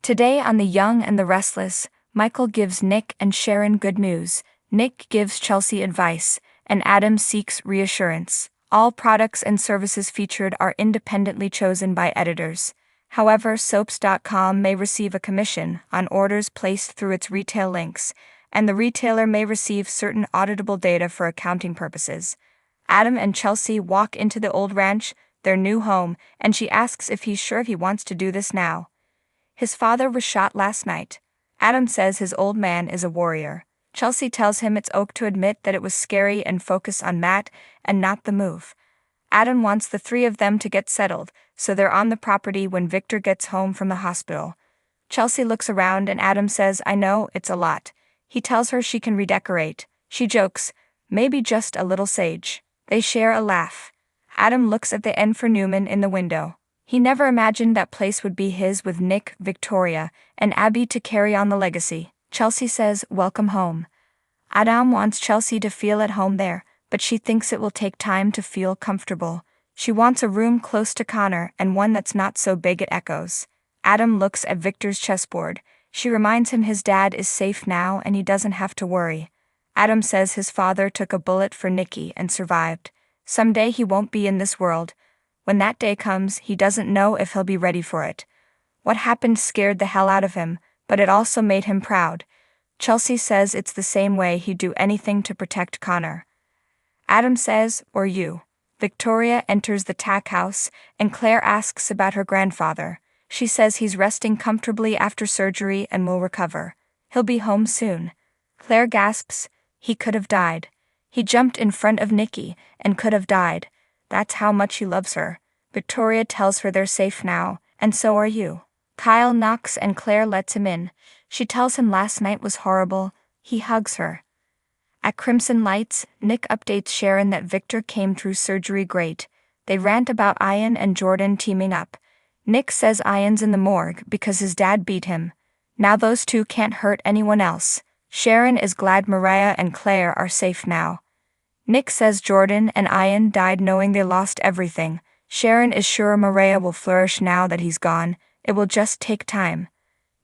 Today on The Young and the Restless, Michael gives Nick and Sharon good news, Nick gives Chelsea advice, and Adam seeks reassurance. All products and services featured are independently chosen by editors. However, Soaps.com may receive a commission on orders placed through its retail links, and the retailer may receive certain auditable data for accounting purposes. Adam and Chelsea walk into the old ranch, their new home, and she asks if he's sure he wants to do this now. His father was shot last night. Adam says his old man is a warrior. Chelsea tells him it's okay to admit that it was scary and focus on Matt and not the move. Adam wants the three of them to get settled, so they're on the property when Victor gets home from the hospital. Chelsea looks around and Adam says, "I know, it's a lot." He tells her she can redecorate. She jokes, "Maybe just a little sage." They share a laugh. Adam looks at the inn for Newman in the window. He never imagined that place would be his with Nick, Victoria, and Abby to carry on the legacy. Chelsea says, "Welcome home." Adam wants Chelsea to feel at home there, but she thinks it will take time to feel comfortable. She wants a room close to Connor and one that's not so big it echoes. Adam looks at Victor's chessboard. She reminds him his dad is safe now and he doesn't have to worry. Adam says his father took a bullet for Nikki and survived. Someday he won't be in this world. When that day comes, he doesn't know if he'll be ready for it. What happened scared the hell out of him, but it also made him proud. Chelsea says it's the same way he'd do anything to protect Connor. Adam says, "Or you." Victoria enters the tack house, and Claire asks about her grandfather. She says he's resting comfortably after surgery and will recover. He'll be home soon. Claire gasps, "He could have died. He jumped in front of Nikki and could have died. That's how much he loves her." Victoria tells her they're safe now, and so are you. Kyle knocks and Claire lets him in. She tells him last night was horrible. He hugs her. At Crimson Lights, Nick updates Sharon that Victor came through surgery great. They rant about Ian and Jordan teaming up. Nick says Ian's in the morgue because his dad beat him. Now those two can't hurt anyone else. Sharon is glad Mariah and Claire are safe now. Nick says Jordan and Ian died knowing they lost everything. Sharon is sure Mariah will flourish now that he's gone. It will just take time.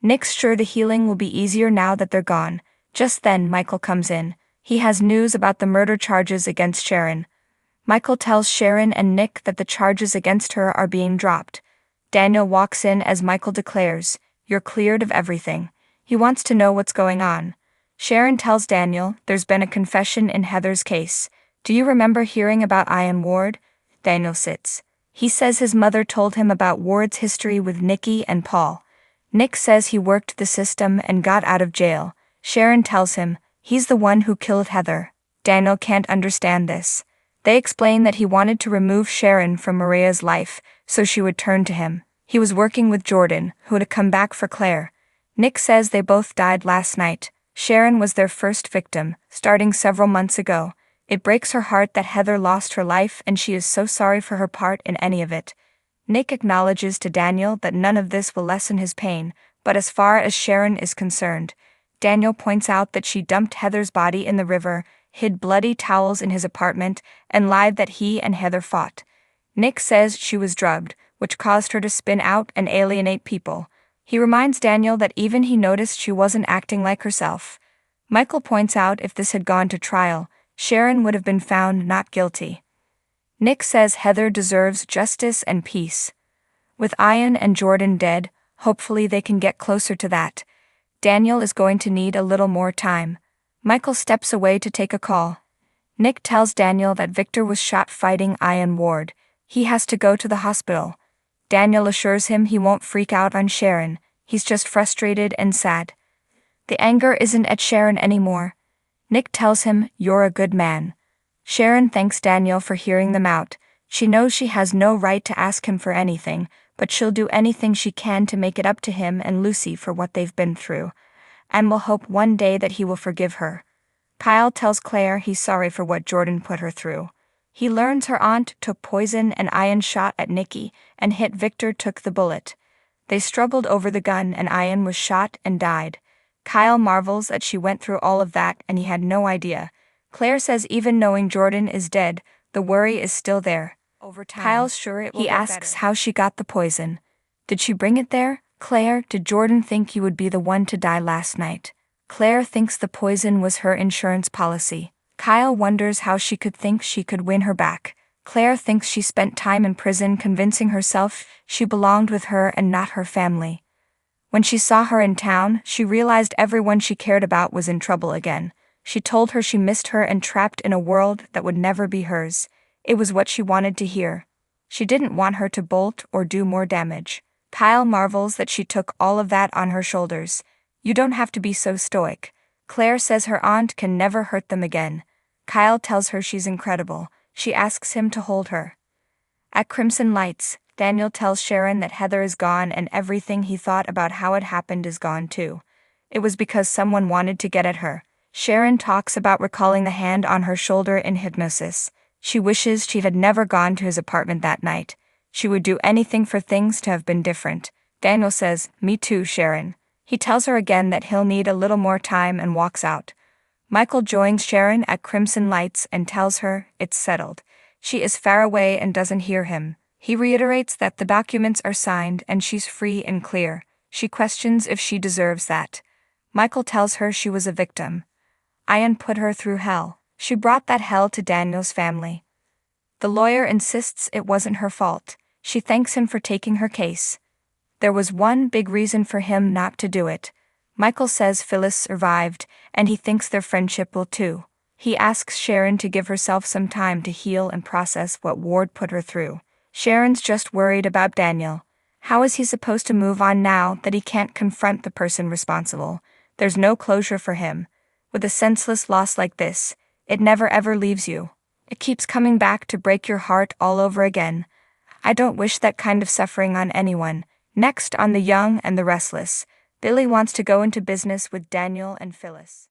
Nick's sure the healing will be easier now that they're gone. Just then Michael comes in. He has news about the murder charges against Sharon. Michael tells Sharon and Nick that the charges against her are being dropped. Daniel walks in as Michael declares, "You're cleared of everything." He wants to know what's going on. Sharon tells Daniel there's been a confession in Heather's case. "Do you remember hearing about Ian Ward?" Daniel sits. He says his mother told him about Ward's history with Nikki and Paul. Nick says he worked the system and got out of jail. Sharon tells him he's the one who killed Heather. Daniel can't understand this. They explain that he wanted to remove Sharon from Maria's life so she would turn to him. He was working with Jordan, who had come back for Claire. Nick says they both died last night. Sharon was their first victim, starting several months ago. It breaks her heart that Heather lost her life and she is so sorry for her part in any of it. Nick acknowledges to Daniel that none of this will lessen his pain, but as far as Sharon is concerned, Daniel points out that she dumped Heather's body in the river, hid bloody towels in his apartment, and lied that he and Heather fought. Nick says she was drugged, which caused her to spin out and alienate people. He reminds Daniel that even he noticed she wasn't acting like herself. Michael points out if this had gone to trial, Sharon would have been found not guilty. Nick says Heather deserves justice and peace. With Ian and Jordan dead, hopefully they can get closer to that. Daniel is going to need a little more time. Michael steps away to take a call. Nick tells Daniel that Victor was shot fighting Ian Ward. He has to go to the hospital. Daniel assures him he won't freak out on Sharon. He's just frustrated and sad. The anger isn't at Sharon anymore. Nick tells him, "You're a good man." Sharon thanks Daniel for hearing them out. She knows she has no right to ask him for anything, but she'll do anything she can to make it up to him and Lucy for what they've been through, and will hope one day that he will forgive her. Kyle tells Claire he's sorry for what Jordan put her through. He learns her aunt took poison and Ian shot at Nikki and hit Victor took the bullet. They struggled over the gun and Ian was shot and died. Kyle marvels that she went through all of that and he had no idea. Claire says even knowing Jordan is dead, the worry is still there. Over time, Kyle's sure it will get better. He asks how she got the poison. Did she bring it there? Claire, did Jordan think you would be the one to die last night? Claire thinks the poison was her insurance policy. Kyle wonders how she could think she could win her back. Claire thinks she spent time in prison convincing herself she belonged with her and not her family. When she saw her in town, she realized everyone she cared about was in trouble again. She told her she missed her and trapped in a world that would never be hers. It was what she wanted to hear. She didn't want her to bolt or do more damage. Kyle marvels that she took all of that on her shoulders. You don't have to be so stoic. Claire says her aunt can never hurt them again. Kyle tells her she's incredible. She asks him to hold her. At Crimson Lights, Daniel tells Sharon that Heather is gone and everything he thought about how it happened is gone too. It was because someone wanted to get at her. Sharon talks about recalling the hand on her shoulder in hypnosis. She wishes she had never gone to his apartment that night. She would do anything for things to have been different. Daniel says, "Me too, Sharon." He tells her again that he'll need a little more time and walks out. Michael joins Sharon at Crimson Lights and tells her it's settled. She is far away and doesn't hear him. He reiterates that the documents are signed and she's free and clear. She questions if she deserves that. Michael tells her she was a victim. Ian put her through hell. She brought that hell to Daniel's family. The lawyer insists it wasn't her fault. She thanks him for taking her case. There was one big reason for him not to do it. Michael says Phyllis survived, and he thinks their friendship will too. He asks Sharon to give herself some time to heal and process what Ward put her through. Sharon's just worried about Daniel. How is he supposed to move on now that he can't confront the person responsible? There's no closure for him. With a senseless loss like this, it never ever leaves you. It keeps coming back to break your heart all over again. I don't wish that kind of suffering on anyone. Next on The Young and the Restless, Billy wants to go into business with Daniel and Phyllis.